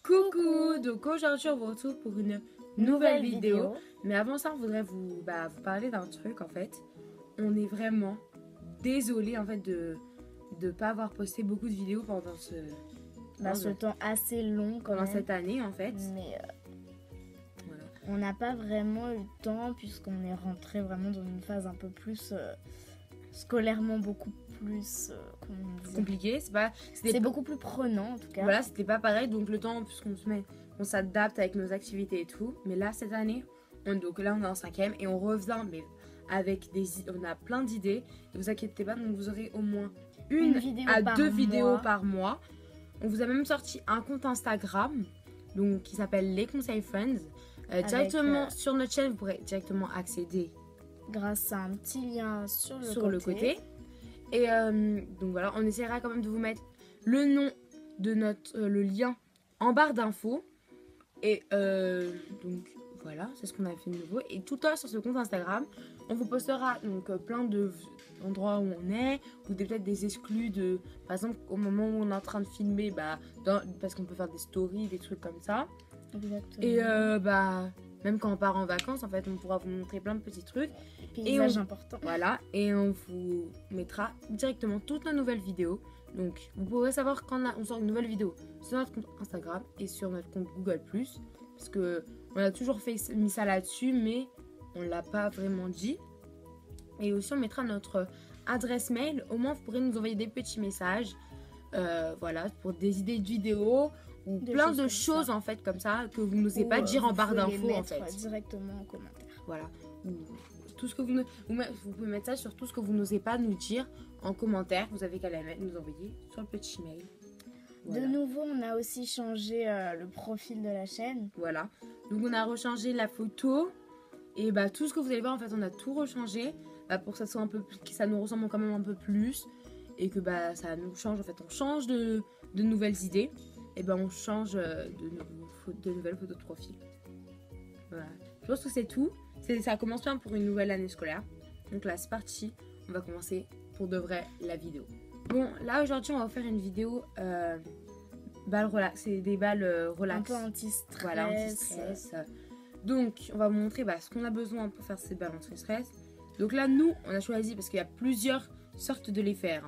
Coucou. Donc aujourd'hui on vous retrouve pour une nouvelle vidéo. Mais avant ça on voudrait vous parler d'un truc en fait. On est vraiment désolé en fait de pas avoir posté beaucoup de vidéos pendant ce temps assez long pendant cette année en fait. Mais voilà. On n'a pas vraiment eu le temps puisqu'on est rentré vraiment dans une phase un peu plus scolairement beaucoup plus compliqué. C'est beaucoup plus prenant en tout cas. Voilà, c'était pas pareil, donc le temps on s'adapte avec nos activités et tout. Mais là cette année, donc là on est en 5e et on revient mais avec on a plein d'idées. Ne vous inquiétez pas, donc vous aurez au moins une à deux vidéos par mois. On vous a même sorti un compte Instagram donc qui s'appelle Les Conseils Friends. Directement sur notre chaîne, vous pourrez directement accéder grâce à un petit lien sur le côté. Et donc voilà, on essaiera quand même de vous mettre le nom de le lien en barre d'infos. Et donc voilà, c'est ce qu'on a fait de nouveau. Et tout à l'heure sur ce compte Instagram, on vous postera donc plein d'endroits où on est, ou peut-être des exclus de, par exemple au moment où on est en train de filmer, parce qu'on peut faire des stories, des trucs comme ça. Exactement. Et même quand on part en vacances, en fait, on pourra vous montrer plein de petits trucs. Paysages importants. Voilà, et on vous mettra directement toutes nos nouvelles vidéos. Donc, vous pourrez savoir quand on sort une nouvelle vidéo sur notre compte Instagram et sur notre compte Google+. Parce que on a toujours mis ça là-dessus, mais on ne l'a pas vraiment dit. Et aussi, on mettra notre adresse mail. Au moins, vous pourrez nous envoyer des petits messages. Voilà, pour des idées de vidéos ou plein de choses en fait comme ça que vous n'osez pas dire en barre d'infos en fait. Directement en commentaire. Voilà. Tout ce que vous pouvez mettre ça sur tout ce que vous n'osez pas nous dire en commentaire. Vous avez qu'à nous envoyer sur le petit mail. Voilà. De nouveau, on a aussi changé le profil de la chaîne. Voilà. Donc on a rechangé la photo et tout ce que vous allez voir en fait, on a tout rechangé pour que ça soit un peu plus, que ça nous ressemble quand même un peu plus et que ça nous change en fait. On change de nouvelles idées et on change de nouvelles photos de profil. Voilà. Je pense que c'est tout. Ça commence bien pour une nouvelle année scolaire. Donc là, c'est parti. On va commencer pour de vrai la vidéo. Bon, là aujourd'hui, on va vous faire une vidéo balles relax. C'est des balles relax. Un peu anti-stress. Voilà, anti-stress. Donc, on va vous montrer ce qu'on a besoin pour faire ces balles anti-stress. Donc là, nous, on a choisi, parce qu'il y a plusieurs sortes de les faire.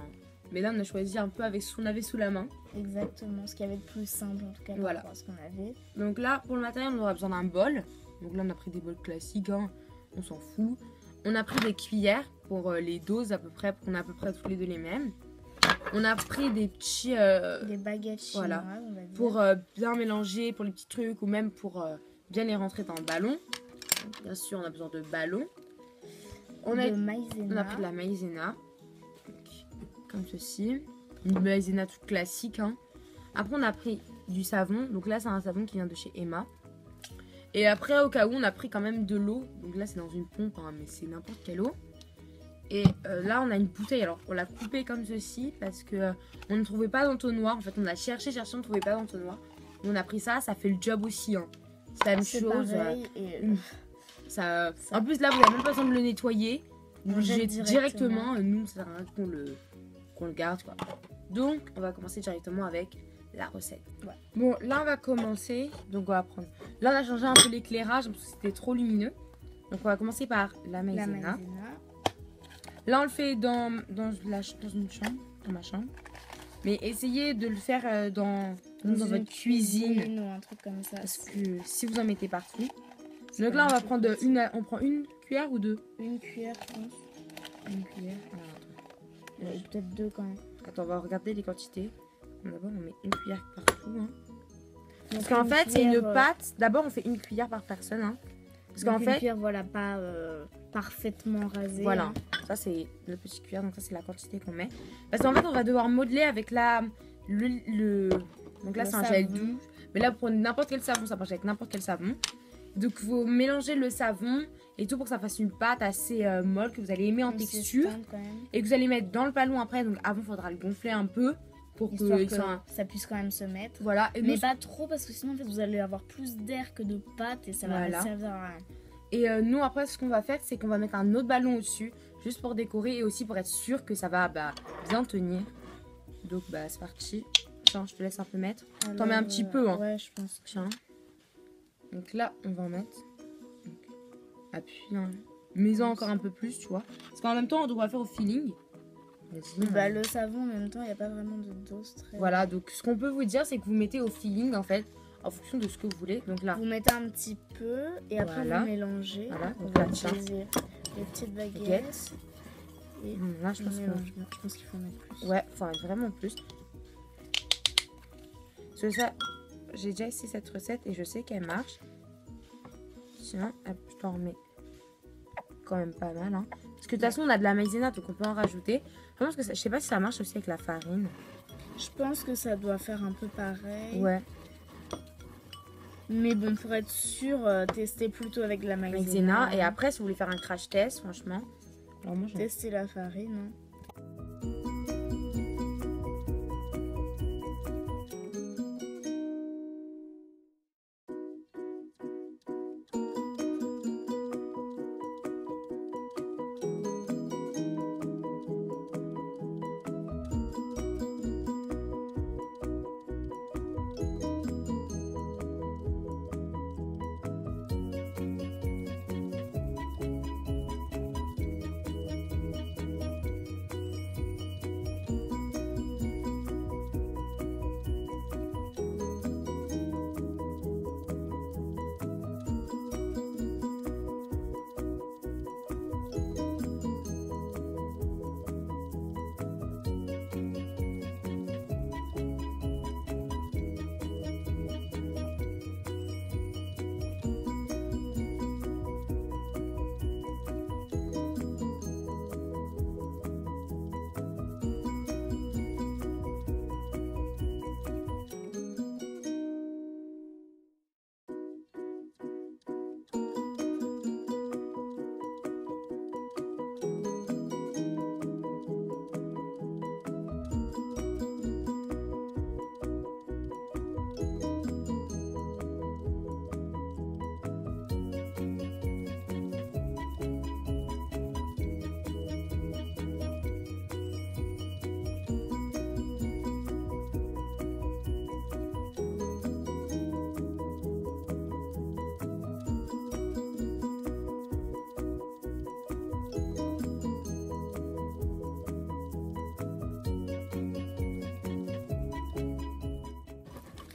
Mais là, on a choisi un peu avec ce qu'on avait sous la main. Exactement, ce qui avait de plus simple en tout cas par rapport à ce qu'on avait. Donc là, pour le matériel, on aura besoin d'un bol. Donc là, on a pris des bols classiques, on s'en fout. On a pris des cuillères pour les doses à peu près, on a à peu près tous les deux les mêmes. On a pris des petits... des baguettes chinoises, on va dire. Pour bien mélanger, pour les petits trucs, ou même pour bien les rentrer dans le ballon. Donc, bien sûr, on a besoin de ballon. On a pris de la maïzena, comme ceci. Une maïzena toute classique. Après, on a pris du savon. Donc là, c'est un savon qui vient de chez Emma. Et après, au cas où, on a pris quand même de l'eau. Donc là, c'est dans une pompe, mais c'est n'importe quelle eau. Et là, on a une bouteille. Alors, on l'a coupée comme ceci parce que on ne trouvait pas d'entonnoir. En fait, on a cherché, on ne trouvait pas d'entonnoir. On a pris ça fait le job aussi. C'est la même chose. Pareil, en plus, là, vous n'avez même pas besoin de le nettoyer. Vous le jetez directement. Nous, ça sert à rien qu'on le garde, quoi. Donc, on va commencer directement avec la recette. Ouais. Bon, là, on va commencer. Donc, on va prendre. Là, on a changé un peu l'éclairage parce que c'était trop lumineux. Donc, on va commencer par la maïzena. Là, on le fait dans une chambre, dans ma chambre. Mais essayez de le faire dans votre cuisine ou un truc comme ça. Parce que si vous en mettez partout. Donc là, on va prendre on prend une cuillère ou deux? Une cuillère, je pense. Une cuillère. Peut-être deux quand même. Attends, on va regarder les quantités. D'abord, on met une cuillère partout. Parce qu'en fait, c'est une pâte. D'abord, on fait une cuillère par personne. Parce qu'en fait, une cuillère, voilà, pas parfaitement rasée. Voilà, ça c'est le petit cuillère, donc ça c'est la quantité qu'on met. Parce qu'en fait, on va devoir modeler avec donc là, c'est un gel doux. Mais là, pour n'importe quel savon, ça marche avec n'importe quel savon. Donc, il faut mélanger le savon et tout pour que ça fasse une pâte assez molle que vous allez aimer en texture. Et que vous allez mettre dans le ballon après. Donc, avant, il faudra le gonfler un peu. Pour que ça puisse quand même se mettre. Voilà. Mais pas trop parce que sinon en fait vous allez avoir plus d'air que de pâte et ça va servir à rien. Et nous après ce qu'on va faire c'est qu'on va mettre un autre ballon au-dessus juste pour décorer et aussi pour être sûr que ça va bien tenir. Donc c'est parti. Tiens, je te laisse un peu mettre. T'en mets un petit peu. Hein. Ouais, je pense. Tiens. Donc là, on va en mettre. Donc, appuie. Hein. Mets-en encore un peu plus, tu vois. Parce qu'en même temps, on doit faire au feeling. Bah, le savon, en même temps, il n'y a pas vraiment de dose très... Voilà, donc ce qu'on peut vous dire, c'est que vous mettez au feeling, en fait, en fonction de ce que vous voulez. Donc là, vous mettez un petit peu et après vous mélangez. Voilà, on donc va là, utiliser les petites baguettes. Et là, je pense qu'il faut en mettre plus. Ouais, il faut en mettre vraiment plus. Parce que ça, j'ai déjà essayé cette recette et je sais qu'elle marche. Tiens, je t'en remets quand même pas mal. Hein. Parce que de toute façon, on a de la maïzena, donc on peut en rajouter. Je pense que ça, je sais pas si ça marche aussi avec la farine. Je pense que ça doit faire un peu pareil. Ouais. Mais bon, pour être sûr, testez plutôt avec de la maïzena. Et après, si vous voulez faire un crash test, franchement, alors moi, testez la farine. Hein.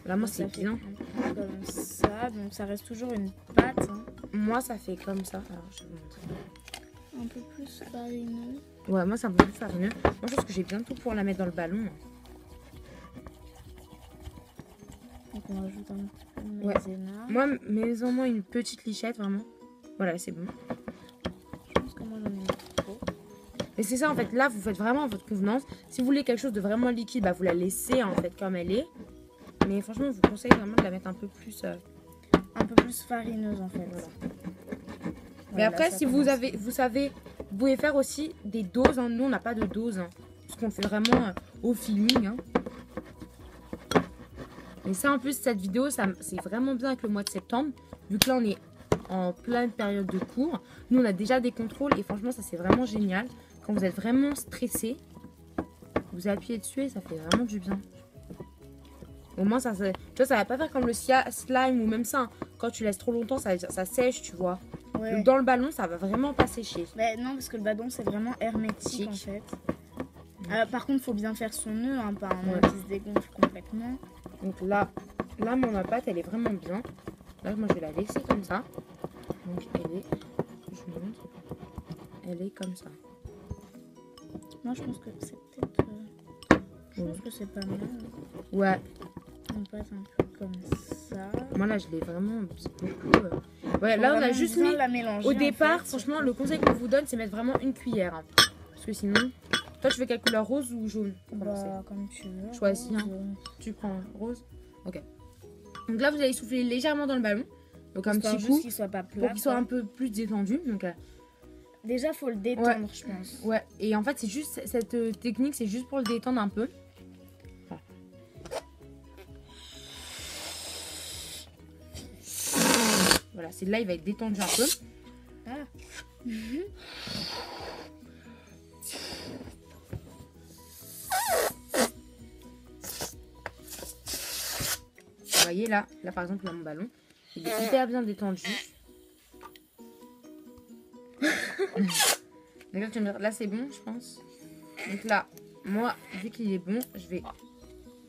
Là, moi, c'est bien. Comme ça, donc ça reste toujours une pâte. Hein. Moi, ça fait comme ça. Alors, je vais vous montrer. Un peu plus farineux. Ouais, moi, c'est un peu plus farineux. Moi, je pense que j'ai bientôt pouvoir la mettre dans le ballon. Donc, on rajoute un petit peu de maïzena. Moi, mets-en moi une petite lichette, vraiment. Voilà, c'est bon. Je pense que moi, j'en ai mis trop. Mais c'est ça, en fait. Là, vous faites vraiment à votre convenance. Si vous voulez quelque chose de vraiment liquide, bah, vous la laissez, en fait, comme elle est. Mais franchement, je vous conseille vraiment de la mettre un peu plus... Un peu plus farineuse, en fait. Voilà. Mais après, si vous savez, vous pouvez faire aussi des doses. Hein. Nous, on n'a pas de dose. Hein, parce qu'on fait vraiment au feeling. Hein. Mais ça, en plus, cette vidéo, c'est vraiment bien avec le mois de septembre. Vu que là, on est en pleine période de cours. Nous, on a déjà des contrôles. Et franchement, ça, c'est vraiment génial. Quand vous êtes vraiment stressé, vous appuyez dessus et ça fait vraiment du bien. Au moins, tu vois, ça va pas faire comme le slime ou même ça. Hein. Quand tu laisses trop longtemps, ça sèche, tu vois. Ouais. Donc, dans le ballon, ça va vraiment pas sécher. Mais non, parce que le ballon, c'est vraiment hermétique, en fait. Par contre, il faut bien faire son nœud, hein, pas un nœud qui se dégonfle complètement. Donc là, ma pâte, elle est vraiment bien. Là, moi, je vais la laisser comme ça. Donc, elle est... Je vous montre. Elle est comme ça. Moi, je pense que c'est peut-être... Je pense que c'est pas mal. Ouais. On passe un peu comme ça. Moi là je l'ai vraiment beaucoup. Ouais, là on a juste mis au départ, en fait, franchement le conseil qu'on vous donne c'est mettre vraiment une cuillère. Hein. Parce que sinon, toi tu veux quelle couleur, rose ou jaune? Comme tu veux. Choisis. Hein. Tu prends rose. Ok. Donc là vous allez souffler légèrement dans le ballon. Donc un petit coup qu'il soit pas plat, pour qu'il soit un peu plus détendu. Donc déjà faut le détendre je pense. Ouais. Et en fait c'est juste cette technique, c'est juste pour le détendre un peu. Voilà, c'est là il va être détendu un peu. Ah. voyez là par exemple, là, mon ballon, il est hyper bien détendu. D'accord, tu vas me dire, là c'est bon, je pense. Donc là, moi, vu qu'il est bon, je vais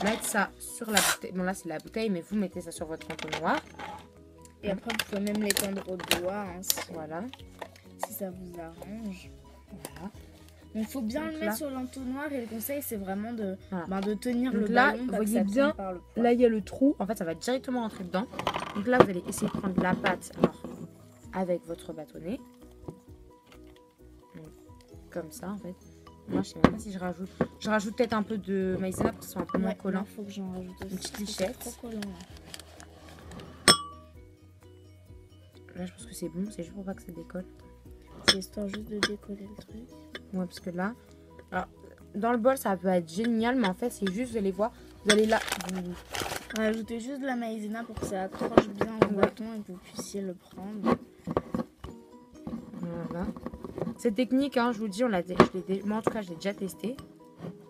mettre ça sur la bouteille. Bon, là c'est la bouteille, mais vous mettez ça sur votre entonnoir. Et après, vous pouvez même l'étendre au doigt. Hein, voilà. Si ça vous arrange. Voilà. Donc, il faut bien le mettre sur l'entonnoir. Et le conseil, c'est vraiment de, voilà. De tenir donc le là, ballon. Vous voyez bien, par le poids. Là, il y a le trou. En fait, ça va directement rentrer dedans. Donc là, vous allez essayer de prendre la pâte alors, avec votre bâtonnet. Donc, comme ça, en fait. Moi, je sais même pas si je rajoute. Je rajoute peut-être un peu de maïzena pour que ce soit un peu moins collant. Il faut que j'en rajoute aussi. Une petite lichette. Trop collant. Là, je pense que c'est bon. C'est juste pour pas que ça décolle. C'est histoire juste de décoller le truc. Ouais, parce que là... Alors, dans le bol, ça peut être génial, mais en fait, c'est juste, vous allez voir, vous allez là... Rajoutez juste de la maïzena pour que ça accroche bien au bâton et que vous puissiez le prendre. Voilà. Cette technique, hein, je vous le dis, moi en tout cas, je l'ai déjà testé.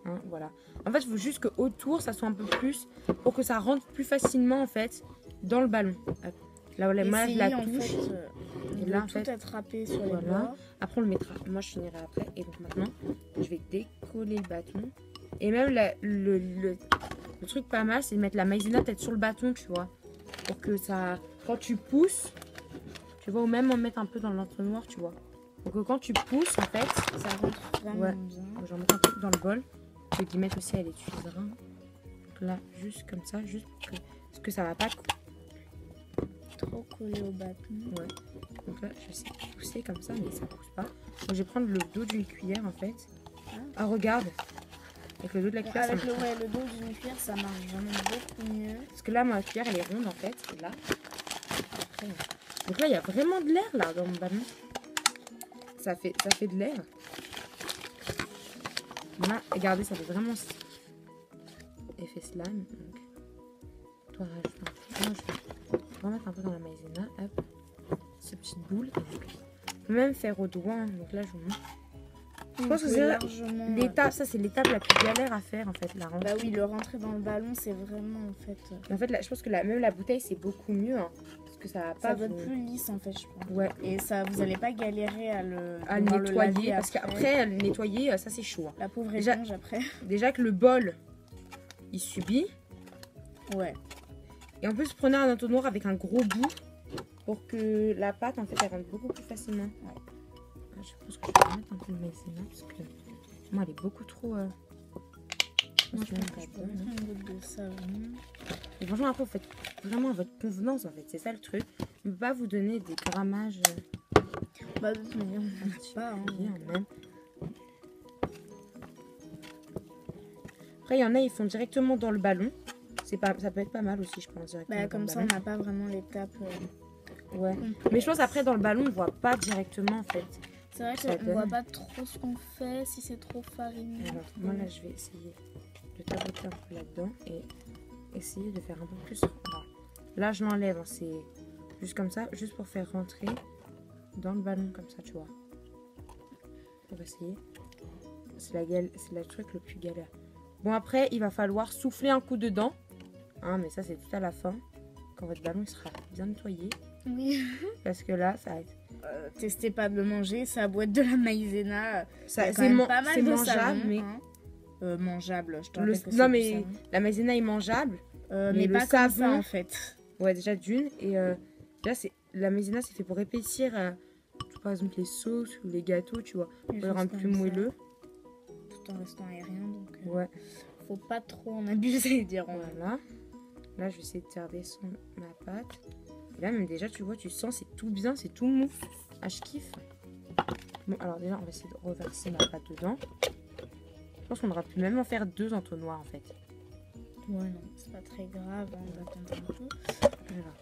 Hein, voilà. En fait, il faut juste qu'autour, ça soit un peu plus, pour que ça rentre plus facilement, en fait, dans le ballon. Là, moi, je la touche. Et là, en fait, être râpé sur les bords. Après, on le mettra. Moi, je finirai après. Et donc maintenant, je vais décoller le bâton. Et même le truc pas mal, c'est de mettre la maïzena peut-être sur le bâton, tu vois. Pour que ça... Quand tu pousses, tu vois, ou même en mettre un peu dans l'entonnoir, tu vois. Donc quand tu pousses, en fait... Ça rentre vraiment bien. J'en mets un peu dans le bol. Je vais y mettre aussi, elle utilisera. Donc là, juste comme ça, juste pour que... Parce que ça va pas... Trop collé au bâton. Ouais. Donc là, je sais pousser comme ça, mais ça pousse pas. Donc je vais prendre le dos d'une cuillère, en fait. Ah, regarde. Avec le dos de la cuillère, avec le dos d'une cuillère, ça marche vraiment beaucoup mieux. Parce que là, ma cuillère, elle est ronde, en fait. Et là... Après... Donc là, il y a vraiment de l'air, là, dans mon ballon. Ça fait de l'air. Là, regardez, ça fait vraiment effet slime. Donc, toi, rajoute un peu. Moi, je vais remettre un peu dans la maïzena. Hop. Ces petites boules. On peut même faire au doigt. Hein. Donc là, je vous montre. Je pense que c'est l'étape, ça c'est l'étape la plus galère à faire en fait, la rentrée. Bah oui, le rentrer dans le ballon, c'est vraiment en fait. En fait, là, je pense que même la bouteille c'est beaucoup mieux, hein, parce que ça va pas. Ça va être plus lisse en fait, je pense. Ouais. Et ça, vous allez pas galérer à le nettoyer, parce qu'après le nettoyer, ça c'est chaud. Hein. La pauvre éponge après. Déjà que le bol, il subit. Ouais. Et en plus, prenez un entonnoir avec un gros bout pour que la pâte en fait elle rentre beaucoup plus facilement. Ouais. Je pense que je vais remettre un peu de maïzena parce que moi elle est beaucoup trop. Moi je pense que je peux mettre une goutte de savon. Et franchement après vous faites vraiment à votre convenance en fait, c'est ça le truc. On ne peut pas vous donner des grammages. Bah de toute manière on ne dit pas. Hein. Même. Après il y en a ils font directement dans le ballon. Ça peut être pas mal aussi je pense. Bah comme ça on n'a pas vraiment l'étape. Ouais. Mais je pense après dans le ballon on voit pas directement en fait. C'est vrai qu'on ne voit pas trop ce qu'on fait, si c'est trop farineux. Alors, moi là, je vais essayer de tapoter un peu là-dedans et essayer de faire un peu plus. Voilà. Là, je l'enlève, hein, c'est juste comme ça, juste pour faire rentrer dans le ballon comme ça, tu vois. On va essayer. C'est le truc le plus galère. Bon, après, il va falloir souffler un coup dedans. Hein, mais ça, c'est tout à la fin. Quand votre ballon il sera bien nettoyé. Oui. Parce que là, ça va être... testez pas de le manger, ça boîte de la maïzena. C'est pas mal de mangeable, savon, mais... Hein. Mangeable, je te rappelle que non, mais la maïzena est mangeable. Mais pas comme ça, en fait. Ouais, déjà d'une. Et là, la maïzena, c'est fait pour épaissir, par exemple, les sauces ou les gâteaux, tu vois. Pour le rendre plus moelleux. Tout en restant aérien, donc... ouais. Faut pas trop en abuser, dirons. Voilà. Là, je vais essayer de faire descendre ma pâte. Et là, même déjà, tu vois, tu sens, c'est tout bien, c'est tout mou. Ah, je kiffe. Bon, alors déjà, on va essayer de reverser ma pâte dedans. Je pense qu'on aura pu même en faire 2 entonnoirs, en fait. Ouais, non, c'est pas très grave, hein, on va attendre un peu. Alors.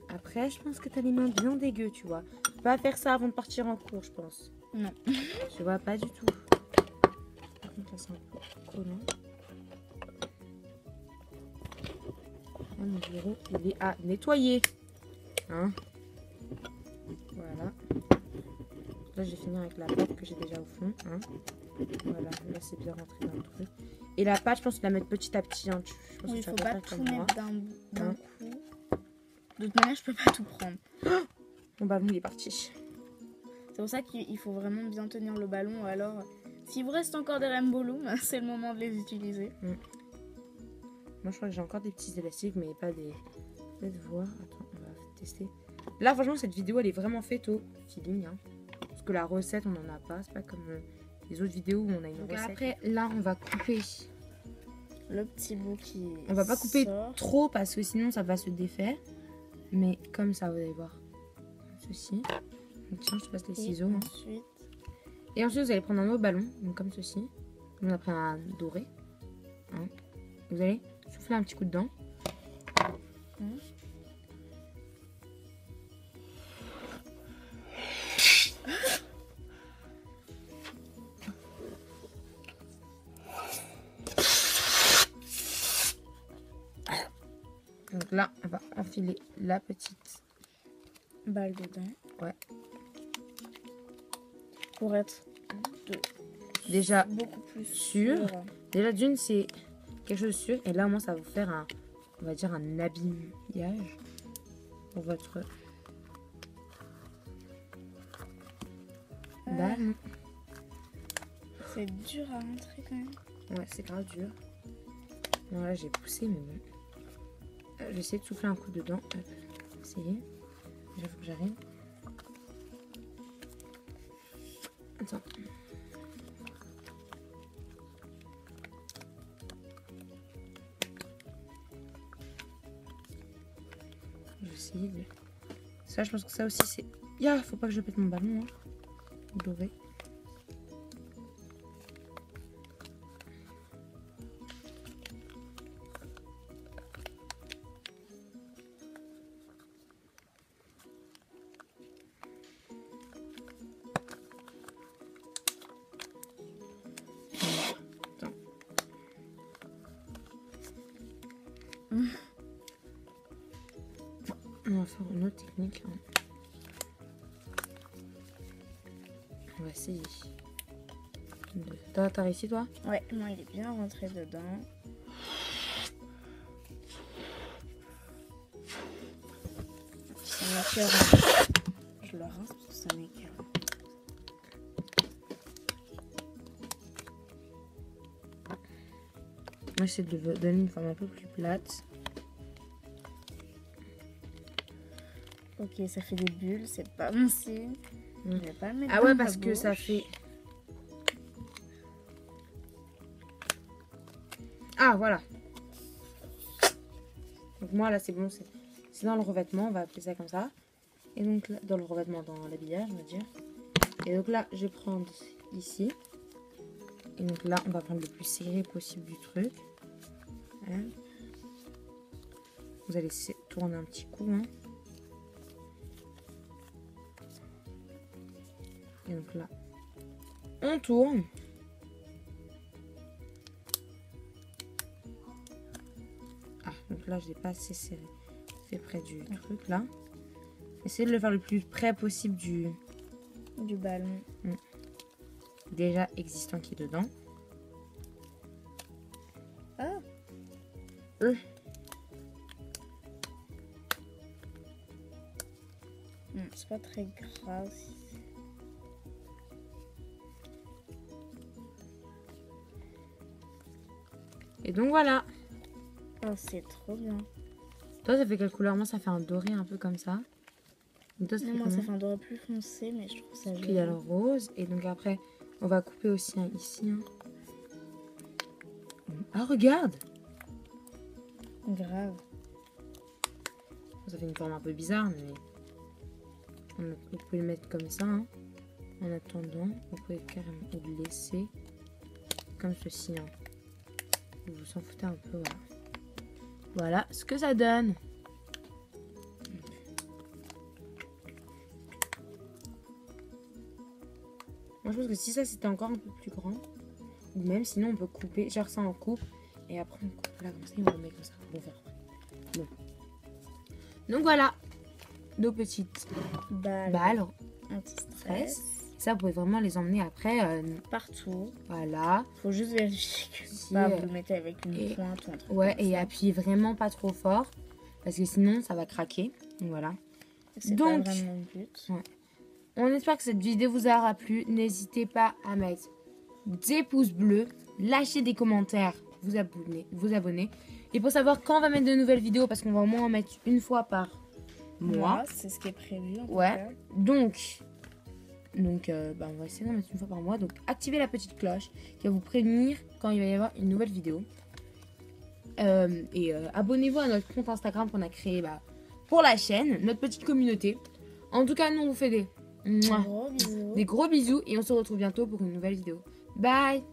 Après, je pense que t'as les mains bien dégueu, tu vois. Pas faire ça avant de partir en cours, je pense. Non. Je vois pas du tout. Par contre, là, c'est un peu collant. Mon bureau, il est à nettoyer. Hein? Voilà. Là, je vais finir avec la pâte que j'ai déjà au fond. Hein? Voilà, là, c'est bien rentré dans le truc. Et la pâte, je pense que la mettre petit à petit. Hein. Je pense oui, que il tu faut vas pas tout comme mettre moi. d'un coup. De toute manière, je peux pas tout prendre. Mon ballon, il est parti. C'est pour ça qu'il faut vraiment bien tenir le ballon. Ou alors, s'il vous reste encore des rainbow loom, c'est le moment de les utiliser. Moi, je crois que j'ai encore des petits élastiques, mais pas des... Peut-être voir. Attends, on va tester. Là, franchement, cette vidéo, elle est vraiment faite au feeling. Hein. Parce que la recette, on n'en a pas. C'est pas comme les autres vidéos où on a une recette. Après, là, on va couper le petit bout qui On va pas couper sort. trop parce que sinon, ça va se défaire. Mais comme ça, vous allez voir. Ceci. Donc, tiens, je te passe les ciseaux. Ensuite... Et ensuite, vous allez prendre un autre ballon, donc comme ceci. On a pris un doré. Hein. Vous allez souffler un petit coup dedans. Donc là, on va enfiler la petite balle dedans. Ouais. Pour être déjà beaucoup plus sûr. Déjà d'une, c'est quelque chose de sûr. Et là, au moins, ça va vous faire un, on va dire, un habillage pour votre balle. C'est dur à rentrer quand même. Ouais, c'est grave dur. Voilà, j'ai poussé, mais bon. J'essaie de souffler un coup dedans. Essayez. Déjà, faut que j'arrive. Attends. J'essaie de... Ça, je pense que ça aussi, c'est... Faut pas que je pète mon ballon. Hein. Doré. On va faire une autre technique. On va essayer. T'as réussi toi? Ouais, moi il est bien rentré dedans. Ça m'écœure. Je le rince parce que ça m'écœure. Moi j'essaie de donner une forme un peu plus plate. Ok, ça fait des bulles, c'est pas bon signe. Je vais pas le mettre ah dans ouais, ma parce que bouche. ça fait... Ah voilà. Donc moi là c'est bon, c'est dans le revêtement, on va appeler ça comme ça. Et donc là, dans le revêtement, dans l'habillage on va dire. Et donc là je vais prendre ici. Et donc là on va prendre le plus serré possible du truc. Hein. Vous allez tourner un petit coup. Hein. Et donc là, on tourne. Ah, donc là, je l'ai pas assez serré. Fait près du truc là. Essayez de le faire le plus près possible du ballon. Déjà existant qui est dedans. Ah. C'est pas très grave. Et donc voilà. Oh, c'est trop bien. Toi, ça fait quelle couleur? Moi, ça fait un doré un peu comme ça. Et toi, ça fait moi, ça fait un doré plus foncé, mais je trouve ça joli. Il y a le rose. Et donc après, on va couper aussi ici. Hein. Ah, regarde! Grave. Ça fait une forme un peu bizarre, mais vous pouvez le mettre comme ça. Hein. En attendant, vous pouvez carrément le laisser comme ceci. Hein. Vous vous en foutez un peu, voilà. Voilà ce que ça donne. Moi, je pense que si ça c'était encore un peu plus grand, ou même sinon on peut couper, genre ça en coupe, et après on coupe là comme ça et on le met comme ça. On va faire après. Bon. Donc voilà, nos petites balles anti-stress. ça, vous pouvez vraiment les emmener après. Partout. Voilà. Faut juste vérifier que Si, pas vous le mettez avec une pointe ou un truc. Ouais, et appuyez vraiment pas trop fort. Parce que sinon, ça va craquer. Voilà. Donc, pas vraiment le but. Ouais. On espère que cette vidéo vous aura plu. N'hésitez pas à mettre des pouces bleus, lâcher des commentaires, vous abonner. Et pour savoir quand on va mettre de nouvelles vidéos, parce qu'on va au moins en mettre une fois par mois. C'est ce qui est prévu. En ouais. tout cas. Donc on va essayer d'en mettre une fois par mois. Donc activez la petite cloche qui va vous prévenir quand il va y avoir une nouvelle vidéo. Abonnez-vous à notre compte Instagram qu'on a créé pour la chaîne, notre petite communauté. En tout cas, nous on vous fait des gros bisous et on se retrouve bientôt pour une nouvelle vidéo. Bye.